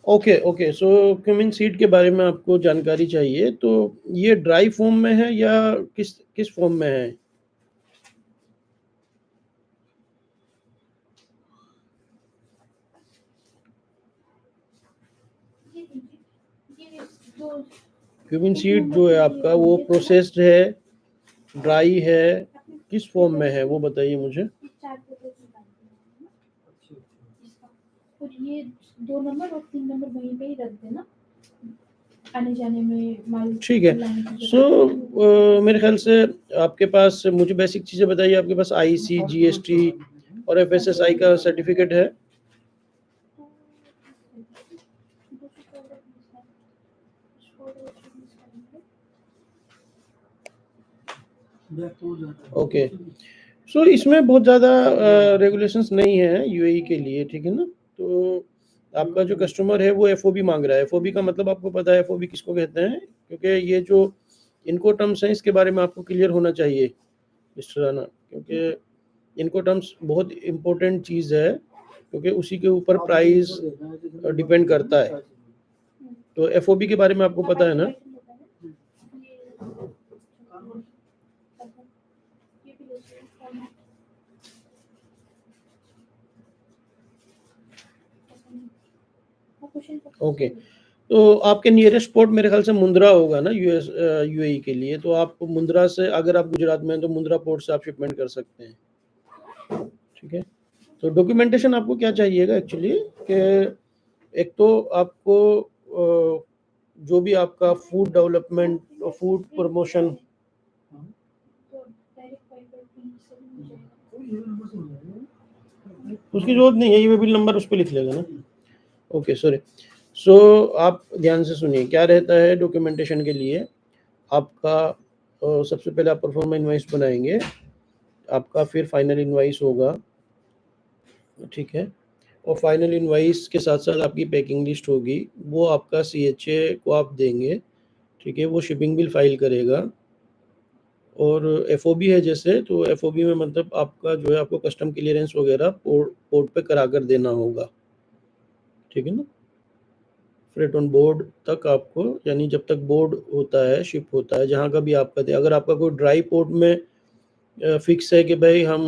Okay, okay. So cumin seed के बारे में आपको जानकारी चाहिए, तो ये ड्राई फ़ॉर्म में है या किस किस फ़ॉर्म में है? क्यूमिन सीड जो है आपका वो प्रोसेस्ड है, ड्राई है, किस फ़ॉर्म में है वो बताइए मुझे? और ये 2 नंबर और 3 नंबर वहीं पे ही रख देना। आने-जाने में माल ठीक है। लाने की सो ज़रूरत मेरे ख़्याल से आपके पास मुझे बेसिक चीज़ें बताइए, आपके पास आईसी, जीएसटी और एफएसएसआई का सर्टिफ़िकेट है? ओके। सो इसमें बहुत ज़्यादा रेगुलेशंस नहीं है यूएई के लिए, ठीक है ना? तो आपका जो कस्टमर है वो एफओबी माँग रहा है। एफओबी का मतलब आपको पता है एफओबी किसको कहते हैं? क्योंकि ये जो इनको टर्म्स हैं इसके बारे में आपको क्लियर होना चाहिए मिस्टर राणा, क्योंकि इनको टर्म्स बहुत इम्पोर्टेंट चीज़ है, क्योंकि उसी के ऊपर प्राइस डिपेंड करता है। तो एफओबी के बारे में आपको पता है ना? ओके। तो आपके नियरेस्ट पोर्ट मेरे ख़्याल से मुंद्रा होगा ना यूएई के लिए, तो आप मुंद्रा से, अगर आप गुजरात में हैं तो मुंद्रा पोर्ट से आप शिपमेंट कर सकते हैं, ठीक है? तो डॉक्यूमेंटेशन आपको क्या चाहिएगा एक्चुअली, कि एक तो आपको जो भी आपका फूड डेवलपमेंट और फूड प्रमोशन, उसकी ज़रूरत नहीं है, ये बिल नंबर उस पे लिख लेगा ना। Okay, sorry. सो आप ध्यान से सुनिए, क्या रहता है डॉक्यूमेंटेशन के लिए। आपका सबसे पहले आप परफॉर्मा इनवॉइस बनाएँगे, आपका फिर फाइनल इनवॉइस होगा, ठीक है? और फाइनल इनवॉइस के साथ-साथ आपकी पैकिंग लिस्ट होगी, वो आपका सीएचए को आप देंगे, ठीक है? वो शिपिंग बिल फाइल करेगा। और एफओबी है जैसे, तो एफओबी में मतलब आपका जो है आपको कस्टम क्लीयरेंस वगैरह पोर्ट पे करा कर देना होगा, ठीक है ना? फ्रेट ऑन बोर्ड तक आपको, यानी जब तक बोर्ड होता है, शिप होता है, जहाँ का भी आपका दे, अगर आपका कोई ड्राई पोर्ट में फिक्स है कि भाई हम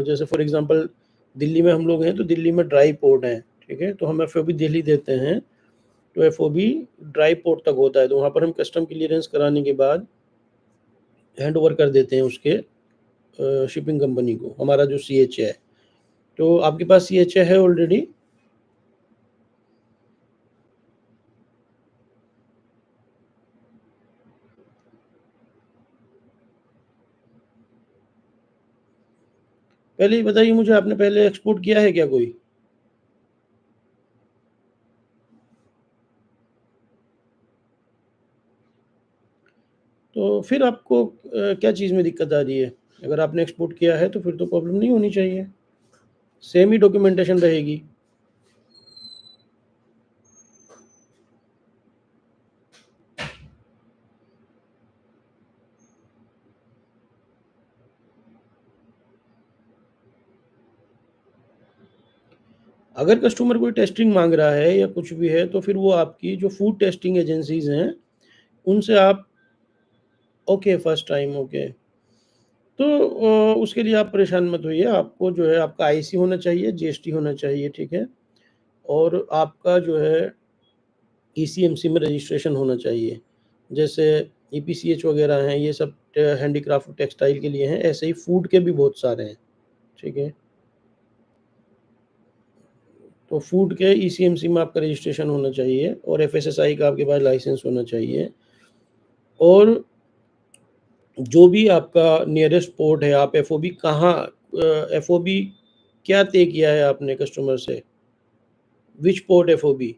जैसे फॉर एग्जांपल दिल्ली में हम लोग हैं, तो दिल्ली में ड्राई पोर्ट है, ठीक है? तो हम एफओबी दिल्ली देते हैं, तो एफओबी ड्राई पोर्ट तक होता है, तो वहाँ पर हम कस्टम क्लीयरेंस कराने के बाद हैंड ओवर कर देते हैं उसके शिपिंग कंपनी को, हमारा जो सीएचए है। तो आपके पास सीएचए है ऑलरेडी? पहले ये बताइए मुझे, आपने पहले एक्सपोर्ट किया है क्या कोई? तो फिर आपको क्या चीज़ में दिक्कत आ रही है? अगर आपने एक्सपोर्ट किया है तो फिर तो प्रॉब्लम नहीं होनी चाहिए, सेम ही डॉक्यूमेंटेशन रहेगी। अगर कस्टमर कोई टेस्टिंग माँग रहा है या कुछ भी है, तो फिर वो आपकी जो फूड टेस्टिंग एजेंसीज़ हैं, उनसे आप, ओके, फर्स्ट टाइम, ओके। तो उसके लिए आप परेशान मत होइए, आपको जो है आपका आईसी होना चाहिए, जीएसटी होना चाहिए, ठीक है? और आपका जो है ईसीएमसी में रजिस्ट्रेशन होना चाहिए। जैसे ईपीसीएच वगैरह हैं, ये सब हैंडीक्राफ्ट टेक्सटाइल के लिए हैं, ऐसे ही फूड के भी बहुत सारे हैं, ठीक है? तो फूड के ईसीएमसी में आपका रजिस्ट्रेशन होना चाहिए और एफएसएसआई का आपके पास लाइसेंस होना चाहिए। और जो भी आपका नियरेस्ट पोर्ट है, आप एफओबी कहाँ एफओबी क्या तय किया है आपने कस्टमर से? Which port FOB?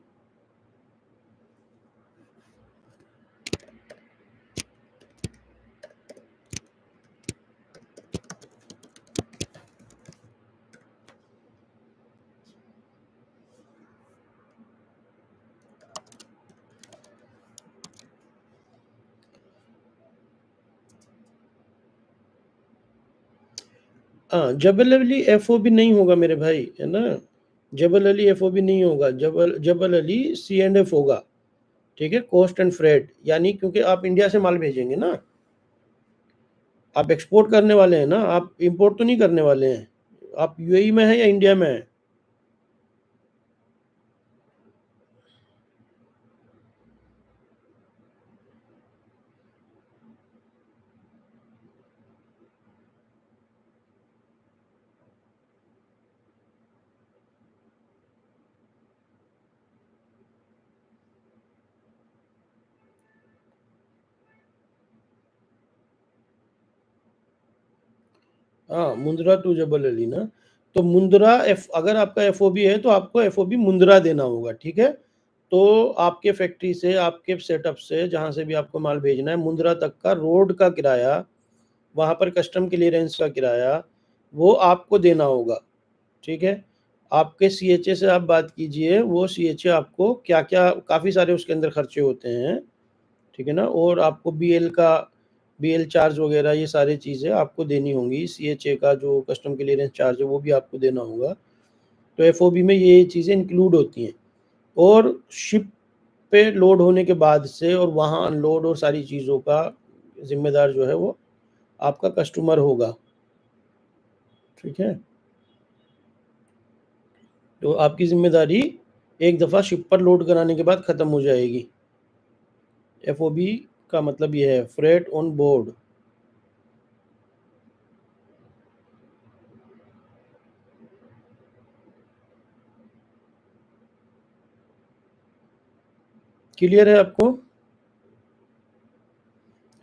हाँ, जनरली एफओबी नहीं होगा मेरे भाई, है ना? जबल अली एफओबी नहीं होगा, जबल अली C&F होगा, ठीक है, कॉस्ट एंड फ्रेट, यानी क्योंकि आप इंडिया से माल भेजेंगे ना, आप एक्सपोर्ट करने वाले हैं ना, आप इंपोर्ट तो नहीं करने वाले हैं। आप यूएई में है या इंडिया में है? हाँ, मुंद्रा टू जबल अली ना, तो मुंद्रा अगर आपका एफओबी है तो आपको एफओबी मुंद्रा देना होगा, ठीक है। तो आपके फैक्ट्री से, आपके सेटअप से, जहाँ से भी आपको माल भेजना है, मुंद्रा तक का रोड का किराया, वहाँ पर कस्टम क्लियरेंस का किराया, वो आपको देना होगा, ठीक है। आपके सीएचए से आप बात कीजिए, वो सीएचए आपको क्या क्या, काफ़ी सारे उसके अंदर खर्चे होते हैं, ठीक है ना, और आपको बीएल चार्ज वगैरह ये सारी चीज़ें आपको देनी होंगी, सीएचए का जो कस्टम क्लियरेंस चार्ज है वो भी आपको देना होगा। तो एफओबी में ये चीज़ें इंक्लूड होती हैं, और शिप पे लोड होने के बाद से और वहाँ अनलोड और सारी चीज़ों का जिम्मेदार जो है वो आपका कस्टमर होगा, ठीक है। तो आपकी जिम्मेदारी एक दफ़ा शिप पर लोड कराने के बाद ख़त्म हो जाएगी। एफओबी का मतलब ये है, फ्रेट ऑन बोर्ड। क्लियर है आपको?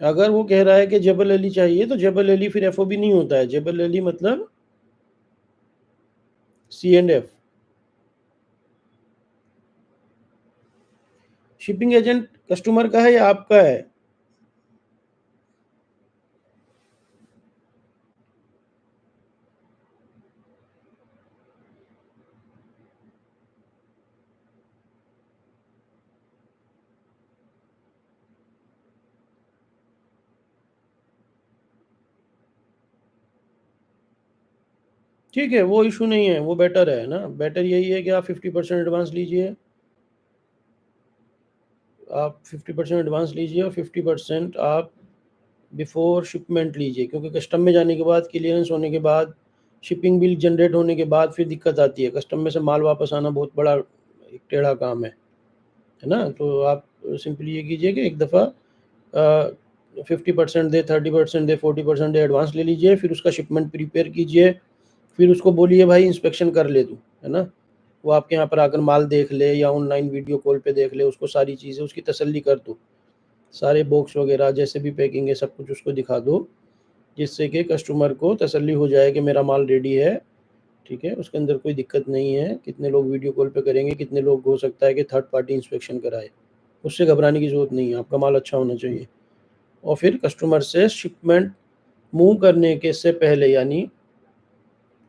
अगर वो कह रहा है कि जबल अली चाहिए, तो जबल अली फिर एफओबी नहीं होता है, जबल अली मतलब C&F। शिपिंग एजेंट कस्टमर का है या आपका है? ठीक है, वो इशू नहीं है, वो बेटर है ना, बेटर यही है कि आप 50% एडवांस लीजिए, आप 50% एडवांस लीजिए और 50% आप बिफोर शिपमेंट लीजिए, क्योंकि कस्टम में जाने के बाद, क्लियरेंस होने के बाद, शिपिंग बिल जनरेट होने के बाद फिर दिक्कत आती है, कस्टम में से माल वापस आना बहुत बड़ा एक टेढ़ा काम है ना। तो आप सिंपली ये कीजिए कि एक दफ़ा 50% दे, 30% दे, 40% दे, एडवांस ले लीजिए, फिर उसका शिपमेंट प्रिपेयर कीजिए, फिर उसको बोलिए भाई इंस्पेक्शन कर ले तू, है ना, वो आपके यहाँ पर आकर माल देख ले या ऑनलाइन वीडियो कॉल पे देख ले, उसको सारी चीज़ें उसकी तसल्ली कर दो, सारे बॉक्स वगैरह जैसे भी पैकिंग है सब कुछ उसको दिखा दो, जिससे कि कस्टमर को तसल्ली हो जाए कि मेरा माल रेडी है, ठीक है, उसके अंदर कोई दिक्कत नहीं है। कितने लोग वीडियो कॉल पे करेंगे, कितने लोग हो सकता है कि थर्ड पार्टी इंस्पेक्शन कराए, उससे घबराने की ज़रूरत नहीं है, आपका माल अच्छा होना चाहिए। और फिर कस्टमर से शिपमेंट मूव करने के से पहले, यानी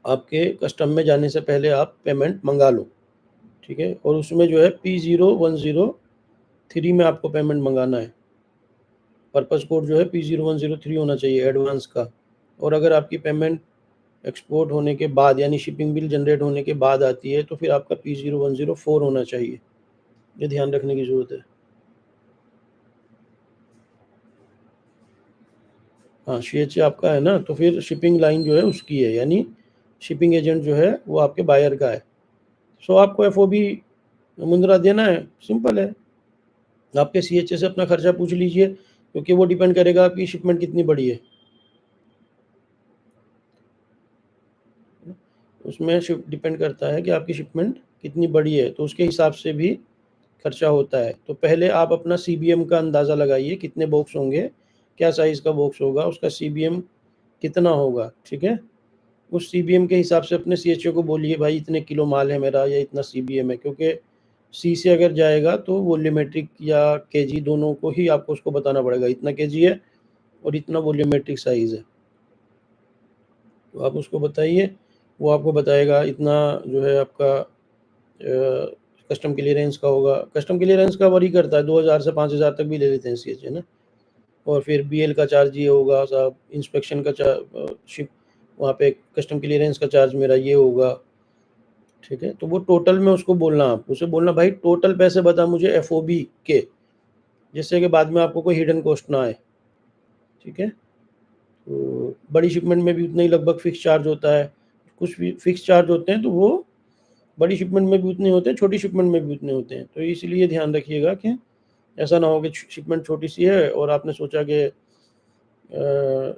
आपके कस्टम में जाने से पहले आप पेमेंट मंगा लो, ठीक है। और उसमें जो है P0103 में आपको पेमेंट मंगाना है, पर्पस कोड जो है P0103 होना चाहिए एडवांस का। और अगर आपकी पेमेंट एक्सपोर्ट होने के बाद, यानी शिपिंग बिल जनरेट होने के बाद आती है, तो फिर आपका P0104 होना चाहिए, ये ध्यान रखने की ज़रूरत है। हाँ, CHA आपका है ना, तो फिर शिपिंग लाइन जो है उसकी है, यानी शिपिंग एजेंट जो है वो आपके बायर का है। सो आपको एफओबी मुंद्रा देना है, सिंपल है। आपके CHA से अपना खर्चा पूछ लीजिए, क्योंकि वो डिपेंड करेगा आपकी शिपमेंट कितनी बड़ी है, उसमें डिपेंड करता है कि आपकी शिपमेंट कितनी बड़ी है, तो उसके हिसाब से भी खर्चा होता है। तो पहले आप अपना CBM का अंदाज़ा लगाइए, कितने बॉक्स होंगे, क्या साइज़ का बॉक्स होगा, उसका CBM कितना होगा, ठीक है। उस CBM के हिसाब से अपने CHO को बोलिए भाई इतने किलो माल है मेरा या इतना CBM है, क्योंकि सी से अगर जाएगा तो वॉल्यूमेट्रिक या केजी दोनों को ही आपको उसको बताना पड़ेगा, इतना केजी है और इतना वॉल्यूमेट्रिक साइज़ है, तो आप उसको बताइए, वो आपको बताएगा इतना जो है आपका कस्टम क्लियरेंस का होगा। कस्टम क्लियरेंस का वरी करता है, 2000 से 5000 तक भी ले लेते हैं CHA ना। और फिर BL का चार्ज ये होगा साहब, इंस्पेक्शन का शिप वहाँ पे कस्टम क्लियरेंस का चार्ज मेरा ये होगा, ठीक है, तो वो टोटल में उसको बोलना, आप उसे बोलना भाई टोटल पैसे बता मुझे एफओबी के, जिससे कि बाद में आपको कोई हिडन कॉस्ट ना आए। ठीक है, तो बड़ी शिपमेंट में भी उतना ही लगभग फिक्स चार्ज होता है, कुछ भी फिक्स चार्ज होते हैं, तो वो बड़ी शिपमेंट में भी उतने होते हैं, छोटी शिपमेंट में भी उतने होते हैं। तो इसलिए ध्यान रखिएगा कि ऐसा ना हो कि शिपमेंट छोटी सी है और आपने सोचा कि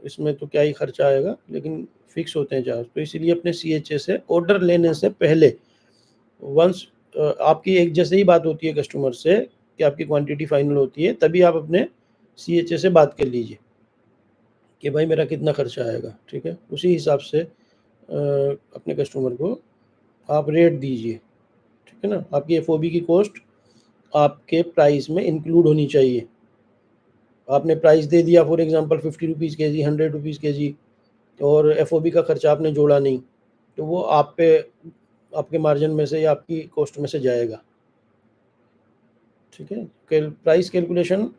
इसमें तो क्या ही खर्चा आएगा, लेकिन फिक्स होते हैं चार्ज। तो इसीलिए अपने CHA से ऑर्डर लेने से पहले वंस आपकी एक जैसे ही बात होती है कस्टमर से कि आपकी क्वांटिटी फाइनल होती है, तभी आप अपने CHA से बात कर लीजिए कि भाई मेरा कितना खर्चा आएगा। ठीक है, उसी हिसाब से अपने कस्टमर को आप रेट दीजिए। ठीक है ना, आपकी एफओबी की कॉस्ट आपके प्राइस में इंक्लूड होनी चाहिए। आपने प्राइस दे दिया फॉर एग्जांपल 50 रुपीज़ के जी, 100 रुपीज़ के जी, और एफओबी का खर्चा आपने जोड़ा नहीं, तो वो आप पे आपके मार्जिन में से या आपकी कॉस्ट में से जाएगा। ठीक है, प्राइस कैलकुलेशन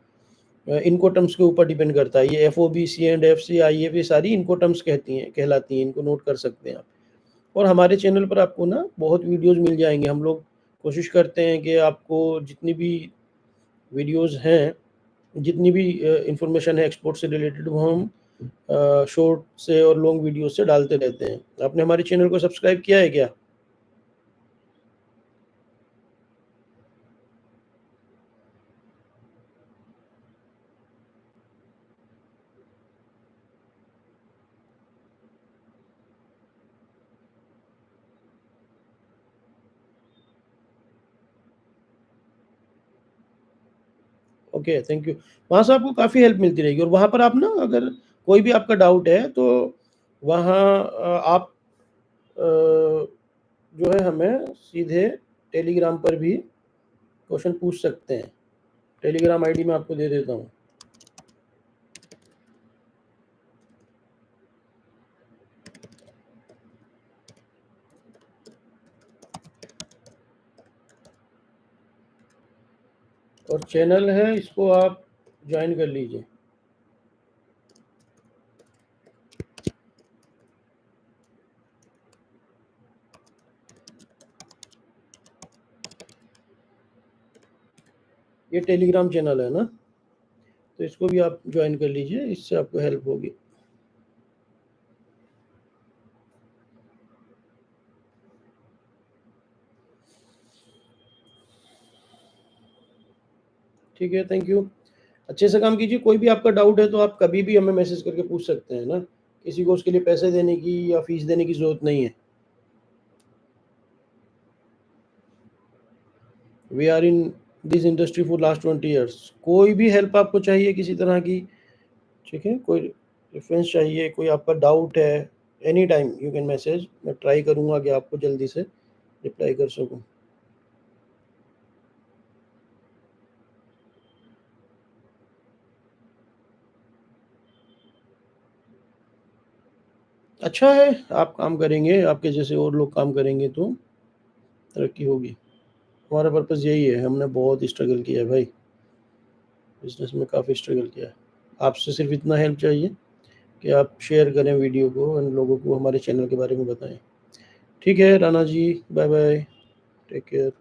इनको टर्म्स के ऊपर डिपेंड करता है। ये एफओबी, C&F, CIF, ये सारी इनको टर्म्स कहलाती हैं, इनको नोट कर सकते हैं आप। और हमारे चैनल पर आपको ना बहुत वीडियोस मिल जाएंगे। हम लोग कोशिश करते हैं कि आपको जितनी भी वीडियोस हैं, जितनी भी इंफॉर्मेशन है एक्सपोर्ट से रिलेटेड, वो हम शॉर्ट से और लॉन्ग वीडियो से डालते रहते हैं। आपने हमारे चैनल को सब्सक्राइब किया है क्या? Okay, thank you. वहाँ से आपको काफ़ी हेल्प मिलती रहेगी, और वहाँ पर आप ना अगर कोई भी आपका डाउट है तो वहाँ आप जो है हमें सीधे टेलीग्राम पर भी क्वेश्चन पूछ सकते हैं। टेलीग्राम आईडी मैं आपको दे देता हूँ। और चैनल है, इसको आप ज्वाइन कर लीजिए। ये टेलीग्राम चैनल है ना, तो इसको भी आप ज्वाइन कर लीजिए, इससे आपको हेल्प होगी। ठीक है, थैंक यू। अच्छे से काम कीजिए। कोई भी आपका डाउट है तो आप कभी भी हमें मैसेज करके पूछ सकते हैं ना, किसी को उसके लिए पैसे देने की या फीस देने की ज़रूरत नहीं है। We are in this industry for last 20 years. कोई भी हेल्प आपको चाहिए किसी तरह की, ठीक है, कोई रेफरेंस चाहिए, कोई आपका डाउट है, any time you can message. मैं ट्राई करूँगा कि आपको जल्दी से रिप्लाई कर सकूँ। अच्छा है, आप काम करेंगे, आपके जैसे और लोग काम करेंगे तो तरक्की होगी। हमारा पर्पज़ यही है, हमने बहुत स्ट्रगल किया है भाई, बिज़नेस में काफ़ी स्ट्रगल किया है। आपसे सिर्फ इतना हेल्प चाहिए कि आप शेयर करें वीडियो को और लोगों को हमारे चैनल के बारे में बताएं। ठीक है Rana ji, bye bye, take care.